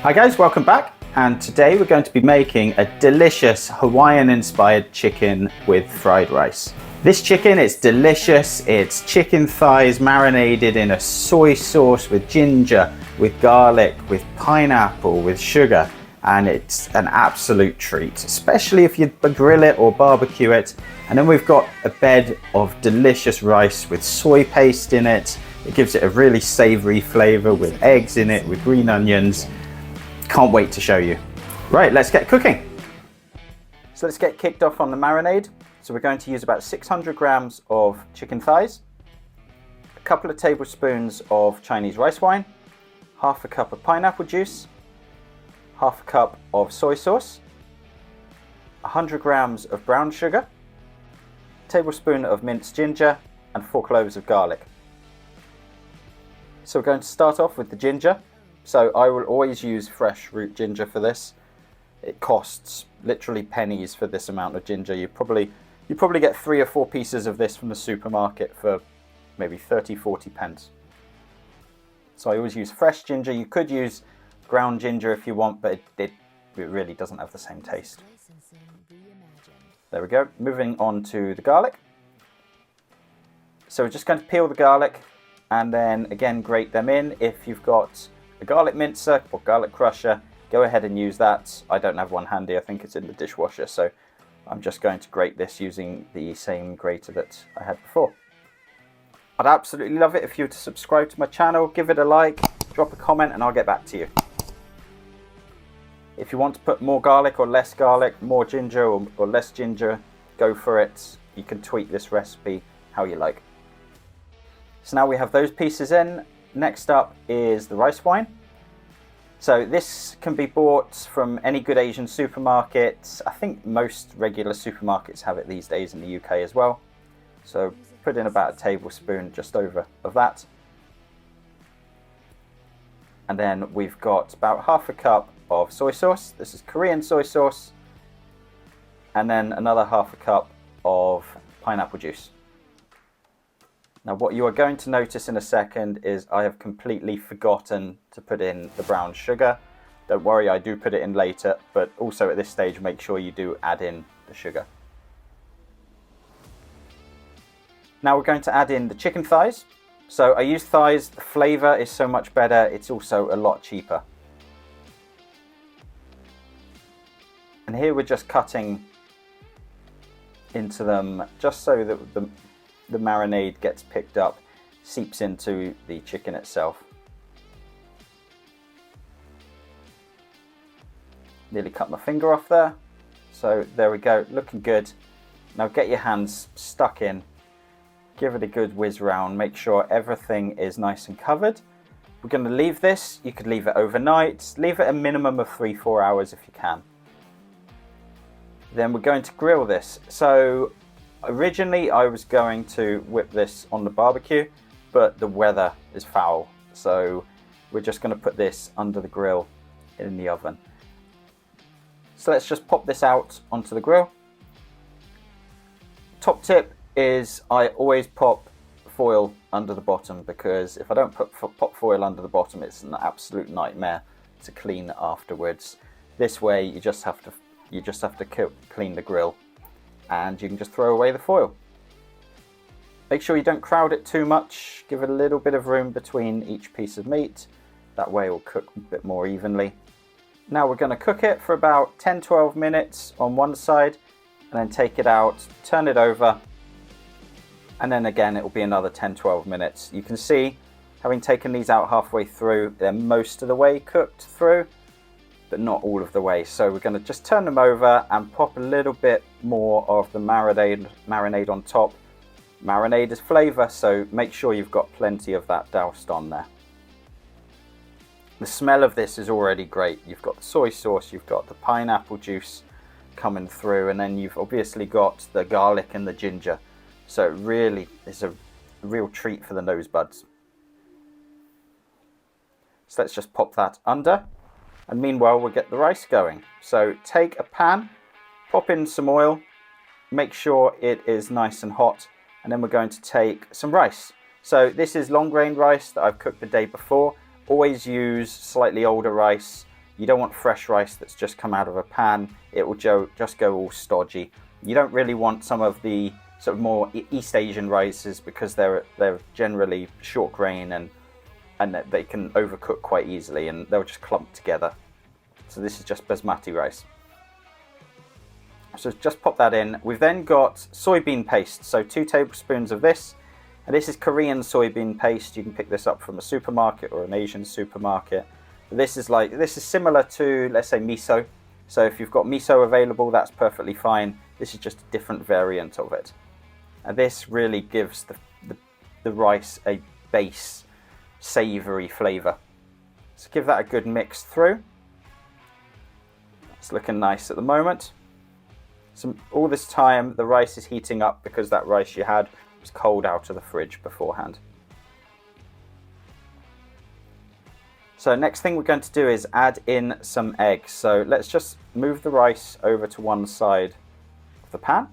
Hi guys, welcome back. And today we're going to be making a delicious Hawaiian inspired chicken with fried rice. This chicken is delicious. It's chicken thighs marinated in a soy sauce with ginger, with garlic, with pineapple, with sugar. And it's an absolute treat, especially if you grill it or barbecue it. And then we've got a bed of delicious rice with soy paste in it. It gives it a really savory flavor with eggs in it, with green onions. Can't wait to show you. Right, let's get cooking. So let's get kicked off on the marinade. So we're going to use about 600 grams of chicken thighs, a couple of tablespoons of Chinese rice wine, half a cup of pineapple juice, half a cup of soy sauce, 100 grams of brown sugar, a tablespoon of minced ginger, and 4 cloves of garlic. So we're going to start off with the ginger. So I will always use fresh root ginger for this. It costs literally pennies for this amount of ginger. You probably get 3 or 4 pieces of this from the supermarket for maybe 30-40 pence. So I always use fresh ginger. You could use ground ginger if you want, but it really doesn't have the same taste. There we go. Moving on to the garlic. So we're just going to peel the garlic and then again grate them in. If you've got a garlic mincer or garlic crusher, go ahead and use that. I don't have one handy. I think it's in the dishwasher, so I'm just going to grate this using the same grater that I had before. I'd absolutely love it if you were to subscribe to my channel, give it a like, drop a comment, and I'll get back to you. If you want to put more garlic or less garlic, more ginger or less ginger, go for it. You can tweak this recipe how you like. So now we have those pieces in. Next up is the rice wine. So this can be bought from any good Asian supermarket. I think most regular supermarkets have it these days in the UK as well. So put in about a tablespoon just over of that. And then we've got about half a cup of soy sauce. This is Korean soy sauce. And then another half a cup of pineapple juice. Now what you are going to notice in a second is I have completely forgotten to put in the brown sugar. Don't worry, I do put it in later, but also at this stage make sure you do add in the sugar. Now we're going to add in the chicken thighs. So I use thighs, the flavour is so much better, it's also a lot cheaper. And here we're just cutting into them just so that the marinade gets picked up, seeps into the chicken itself. Nearly cut my finger off there. So there we go, looking good. Now get your hands stuck in, give it a good whiz round, make sure everything is nice and covered. We're going to leave this, you could leave it overnight, leave it a minimum of 3-4 hours if you can. Then we're going to grill this. So originally I was going to whip this on the barbecue, but the weather is foul. So we're just going to put this under the grill in the oven. So let's just pop this out onto the grill. Top tip is I always pop foil under the bottom, because if I don't pop foil under the bottom, it's an absolute nightmare to clean afterwards. This way you just have to clean the grill, and you can just throw away the foil. Make sure you don't crowd it too much. Give it a little bit of room between each piece of meat. That way it will cook a bit more evenly. Now we're going to cook it for about 10-12 minutes on one side, and then take it out, turn it over, and then again it will be another 10-12 minutes. You can see, having taken these out halfway through, they're most of the way cooked through, but not all of the way. So we're going to just turn them over and pop a little bit more of the marinade on top. Marinade is flavour, so make sure you've got plenty of that doused on there. The smell of this is already great. You've got the soy sauce, you've got the pineapple juice coming through, and then you've obviously got the garlic and the ginger. So it really is a real treat for the nose buds. So let's just pop that under. And meanwhile, we'll get the rice going. So take a pan, pop in some oil, make sure it is nice and hot, and then we're going to take some rice. So this is long grain rice that I've cooked the day before. Always use slightly older rice. You don't want fresh rice that's just come out of a pan. It will just go all stodgy. You don't really want some of the sort of more East Asian rices because they're generally short grain and they can overcook quite easily and they'll just clump together. So this is just basmati rice. So just pop that in. We've then got soybean paste, so 2 tablespoons of this. And this is Korean soybean paste. You can pick this up from a supermarket or an Asian supermarket. This is similar to, let's say, miso. So if you've got miso available, that's perfectly fine. This is just a different variant of it. And this really gives the rice a base savoury flavour. So give that a good mix through. It's looking nice at the moment. So all this time the rice is heating up because that rice you had was cold out of the fridge beforehand. So next thing we're going to do is add in some eggs. So let's just move the rice over to one side of the pan.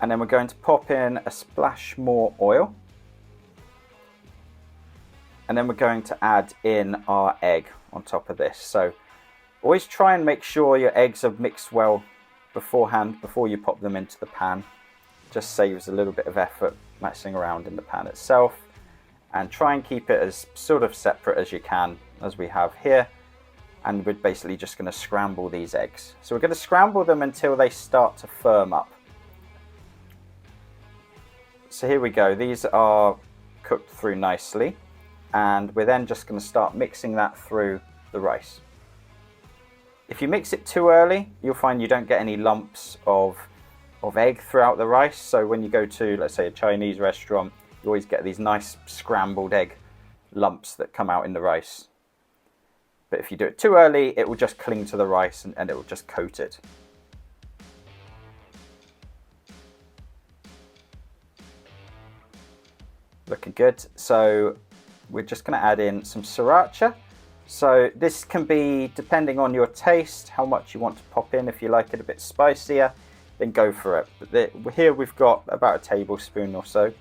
And then we're going to pop in a splash more oil. And then we're going to add in our egg on top of this. So always try and make sure your eggs are mixed well beforehand, before you pop them into the pan. Just saves a little bit of effort messing around in the pan itself. And try and keep it as sort of separate as you can, as we have here. And we're basically just going to scramble these eggs. So we're going to scramble them until they start to firm up. So here we go. These are cooked through nicely. And we're then just going to start mixing that through the rice. If you mix it too early, you'll find you don't get any lumps of egg throughout the rice. So when you go to, let's say, a Chinese restaurant, you always get these nice scrambled egg lumps that come out in the rice. But if you do it too early, it will just cling to the rice and it will just coat it. Looking good. So we're just going to add in some sriracha. So this can be, depending on your taste, how much you want to pop in. If you like it a bit spicier, then go for it. But here we've got about a tablespoon or so.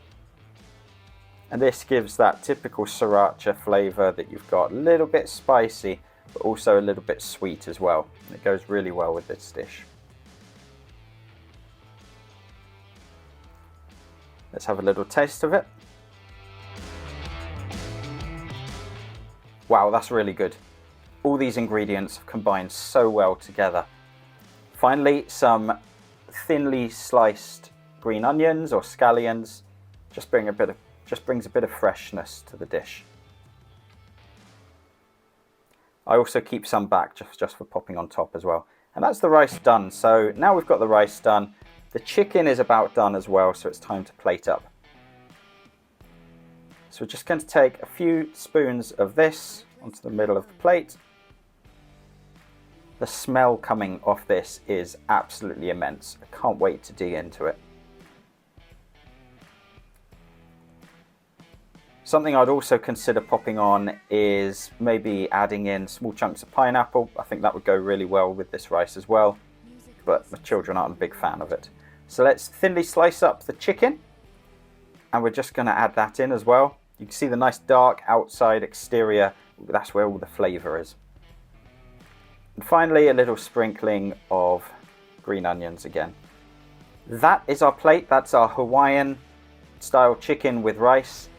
And this gives that typical sriracha flavour that you've got. A little bit spicy, but also a little bit sweet as well. And it goes really well with this dish. Let's have a little taste of it. Wow, that's really good. All these ingredients have combined so well together. Finally, some thinly sliced green onions or scallions. Just brings a bit of freshness to the dish. I also keep some back just for popping on top as well. And that's the rice done. So now we've got the rice done. The chicken is about done as well, so it's time to plate up. So we're just going to take a few spoons of this onto the middle of the plate. The smell coming off this is absolutely immense. I can't wait to dig into it. Something I'd also consider popping on is maybe adding in small chunks of pineapple. I think that would go really well with this rice as well, but my children aren't a big fan of it. So let's thinly slice up the chicken, and we're just going to add that in as well. You can see the nice dark outside exterior. That's where all the flavour is. And finally, a little sprinkling of green onions again. That is our plate. That's our Hawaiian style chicken with rice.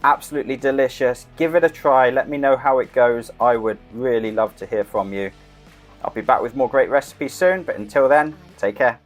Absolutely delicious. Give it a try. Let me know how it goes. I would really love to hear from you. I'll be back with more great recipes soon, but until then, take care.